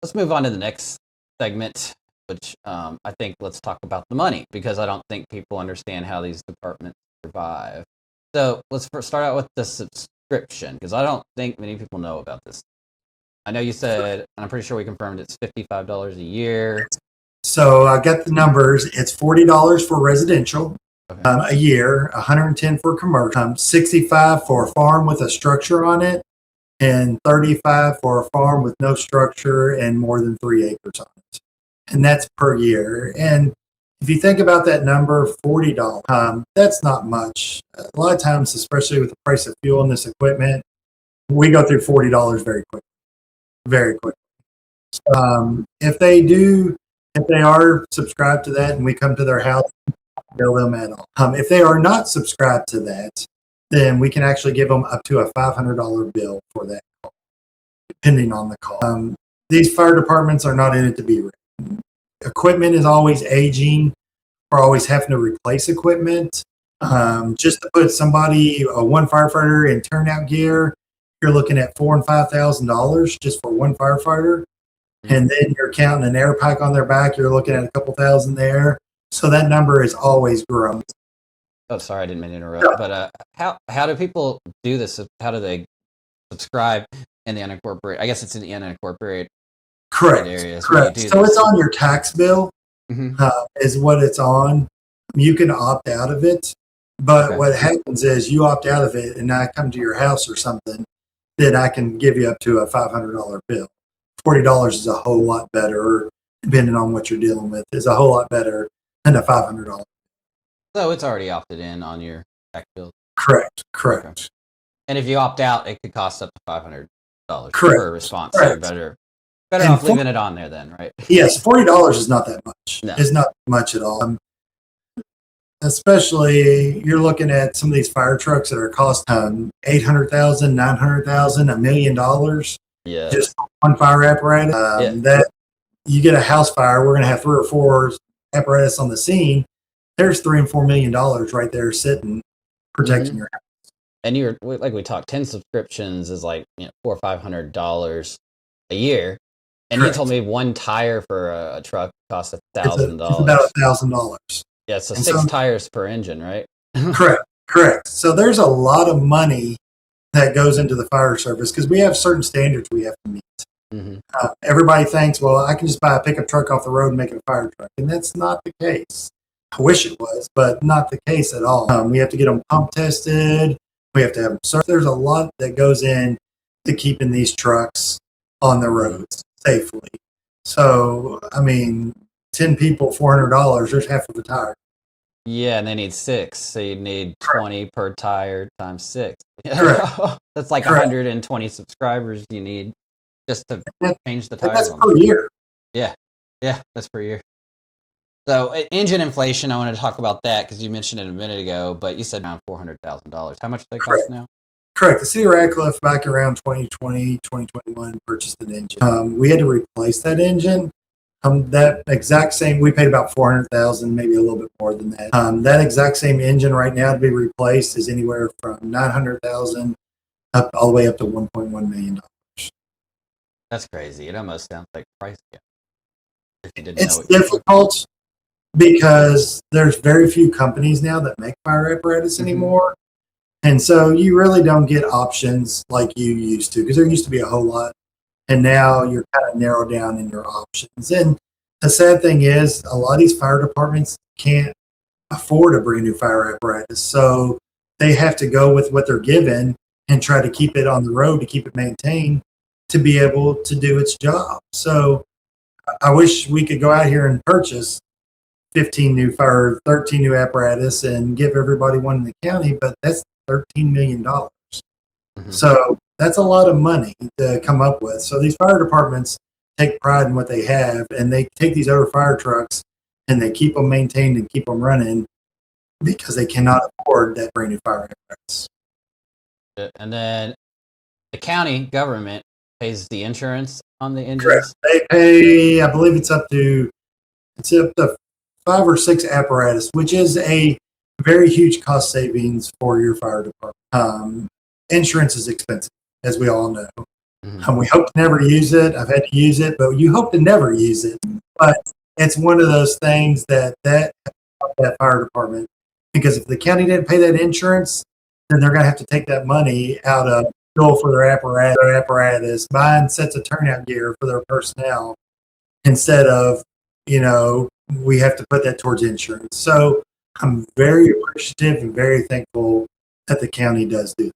let's move on to the next segment, which I think let's talk about the money because I don't think people understand how these departments survive. So let's first start out with the subscription because I don't think many people know about this. I know you said, and I'm pretty sure we confirmed it's $55 a year. So I got the numbers. It's $40 for residential a year, $110 for commercial, $65 for a farm with a structure on it, and $35 for a farm with no structure and more than 3 acres on it. And that's per year. And if you think about that number, $40, that's not much. A lot of times, especially with the price of fuel and this equipment, we go through $40 very quickly. Very quickly. If they are subscribed to that and we come to their house, bill them at all. If they are not subscribed to that, then we can actually give them up to a $500 bill for that call, depending on the call. These fire departments are not in it to be written. Equipment is always aging. We're always having to replace equipment. Just to put one firefighter in turnout gear, you're looking at $4,000 and $5,000 just for one firefighter. And then you're counting an air pack on their back, you're looking at a couple thousand there. So that number is always growing. Oh, sorry, I didn't mean to interrupt. But how do people do this? How do they subscribe in the unincorporated? I guess it's in the unincorporated areas. Correct. So it's on your tax bill, is what it's on. You can opt out of it. But what happens is you opt out of it and I come to your house or something, then I can give you up to a $500 bill. $40 is a whole lot better, depending on what you're dealing with, is a whole lot better than a $500. So it's already opted in on your tax bill. Correct. Okay. And if you opt out, it could cost up to $500 for a response. Correct. So better off leaving it on there then, right? Yes, $40 is not that much. No. It's not much at all. Especially, you're looking at some of these fire trucks that are cost $800,000, $900,000, $1 million. Yeah. Just one fire apparatus. That you get a house fire, we're going to have 3 or 4 apparatus on the scene. There's $3 and $4 million right there sitting, protecting your house. And you're like we talked, 10 subscriptions is like $400 or $500 a year. And you told me one tire for a truck costs $1,000. It's about $1,000. Yeah, so 6 tires per engine, right? Correct. So there's a lot of money that goes into the fire service because we have certain standards we have to meet. Everybody thinks, well, I can just buy a pickup truck off the road and make it a fire truck. And that's not the case. I wish it was, but not the case at all. We have to get them pump tested. We have to have them served. There's a lot that goes in to keeping these trucks on the roads safely. So, 10 people, $400, there's half of a tire. Yeah, and they need 6, so you need 20 per tire times 6. That's like 120 subscribers you need just to change the tires. That's per year. Yeah, that's per year. So engine inflation, I wanted to talk about that because you mentioned it a minute ago, but you said around $400,000. How much do they cost now? Correct. The city of Radcliffe back around 2020, 2021 purchased an engine. We had to replace that engine. That exact same, we paid about $400,000, maybe a little bit more than that. That exact same engine right now to be replaced is anywhere from $900,000 up all the way up to $1.1 million. That's crazy. It almost sounds like price gap. It's difficult because there's very few companies now that make fire apparatus anymore. And so you really don't get options like you used to because there used to be a whole lot. And now you're kind of narrowed down in your options. And the sad thing is a lot of these fire departments can't afford a brand new fire apparatus. So they have to go with what they're given and try to keep it on the road, to keep it maintained, to be able to do its job. So I wish we could go out here and purchase 13 new apparatus and give everybody one in the county, but that's $13 million. So that's a lot of money to come up with. So these fire departments take pride in what they have, and they take these other fire trucks and they keep them maintained and keep them running because they cannot afford that brand new fire apparatus. And then the county government pays the insurance on the engines? Correct. They pay, I believe it's up to 5 or 6 apparatus, which is a very huge cost savings for your fire department. Insurance is expensive, as we all know. We hope to never use it. I've had to use it, but you hope to never use it. But it's one of those things that fire department, because if the county didn't pay that insurance, then they're going to have to take that money out of bill for their apparatus, buying sets of turnout gear for their personnel, instead of, we have to put that towards insurance. So I'm very appreciative and very thankful that the county does do that.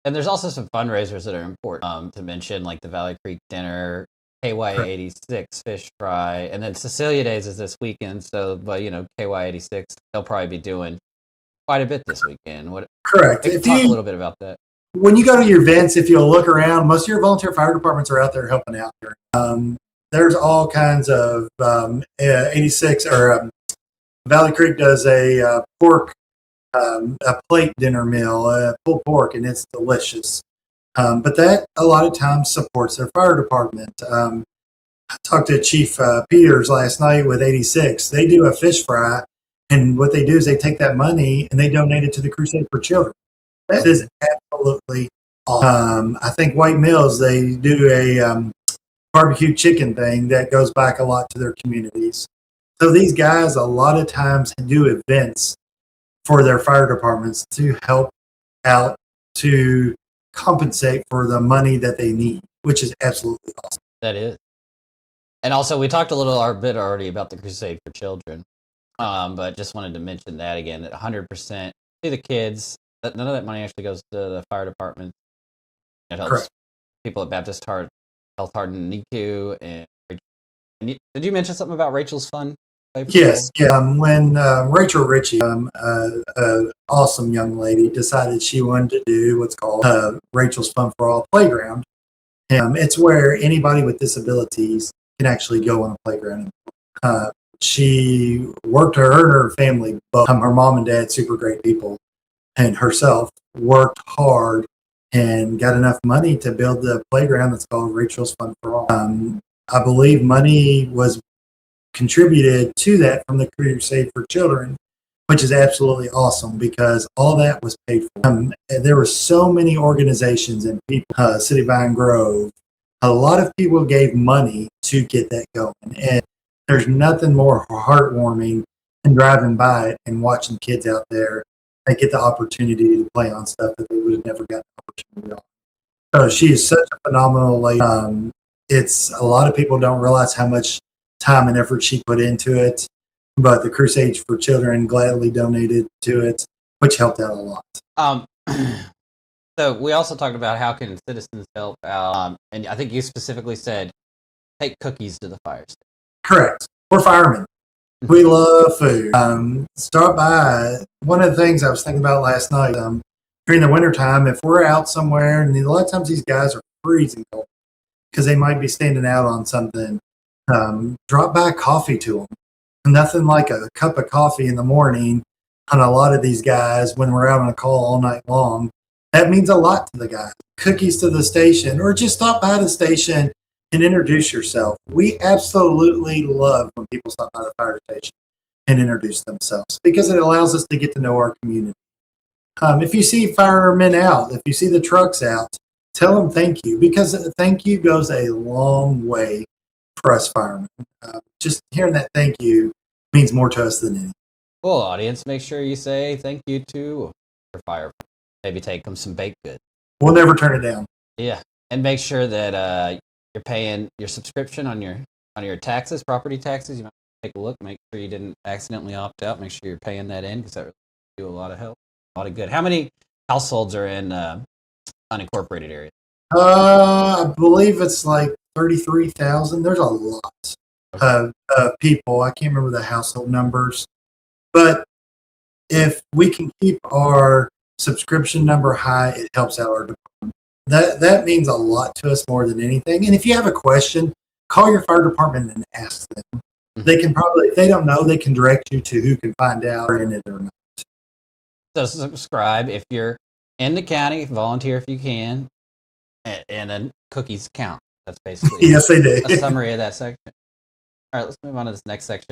And there's also some fundraisers that are important to mention, like the Valley Creek Dinner, KY86 Fish Fry, and then Cecilia Days is this weekend. So, but KY86, they'll probably be doing quite a bit this weekend. Correct. Talk a little bit about that. When you go to your events, if you'll look around, most of your volunteer fire departments are out there helping out. There's all kinds of 86 or Valley Creek does a pork, a plate dinner meal, pulled pork, and it's delicious. But that a lot of times supports their fire department. I talked to Chief Peters last night with 86. They do a fish fry, and what they do is they take that money and they donate it to the Crusade for Children. That is absolutely awesome. I think White Mills, they do a barbecue chicken thing that goes back a lot to their communities. So these guys a lot of times do events for their fire departments to help out, to compensate for the money that they need, which is absolutely awesome. That is. And also, we talked a bit already about the Crusade for Children, but just wanted to mention that again, that 100% to the kids. None of that money actually goes to the fire department. It helps Correct. people at Baptist Health Hardin NICU. And did you mention something about Rachel's Fun? Yes. Yeah. When Rachel Ritchie, awesome young lady, decided she wanted to do what's called Rachel's Fun for All playground. It's where anybody with disabilities can actually go on a playground. She worked, her and her family, both her mom and dad, super great people, and herself worked hard and got enough money to build the playground that's called Rachel's Fun for All. I believe money was contributed to that from the Crusade for Children, which is absolutely awesome because all that was paid for. There were so many organizations and people, City Vine Grove, a lot of people gave money to get that going. And there's nothing more heartwarming than driving by it and watching kids out there that get the opportunity to play on stuff that they would have never gotten the opportunity on. So she is such a phenomenal lady. It's a lot of people don't realize how much time and effort she put into it, but the Crusade for Children gladly donated to it, which helped out a lot. So we also talked about how can citizens help out, and I think you specifically said take cookies to the fire station. Correct. We're firemen. We love food. Start by. One of the things I was thinking about last night, during the wintertime, if we're out somewhere, and a lot of times these guys are freezing cold because they might be standing out on something, drop by coffee to them. Nothing like a cup of coffee in the morning on a lot of these guys when we're out on a call all night long. That means a lot to the guys. Cookies to the station, or just stop by the station and introduce yourself. We absolutely love when people stop by the fire station and introduce themselves because it allows us to get to know our community. If you see firemen out, if you see the trucks out, tell them thank you, because thank you goes a long way for us firemen. Just hearing that thank you means more to us than anything. Well, audience, make sure you say thank you to your firefighter. Maybe take them some baked goods. We'll never turn it down. Yeah, and make sure that you're paying your subscription on your taxes, property taxes. You might take a look, make sure you didn't accidentally opt out. Make sure you're paying that in, because that really do a lot of help, a lot of good. How many households are in unincorporated areas? I believe it's like 33,000. There's a lot of people. I can't remember the household numbers, but if we can keep our subscription number high, it helps out our department. That means a lot to us more than anything. And if you have a question, call your fire department and ask them. Mm-hmm. They can probably, if they don't know, they can direct you to who can find out in it or not. So subscribe if you're in the county, volunteer if you can, and then cookies count. That's basically yes, they do. a summary of that section. All right, let's move on to this next section.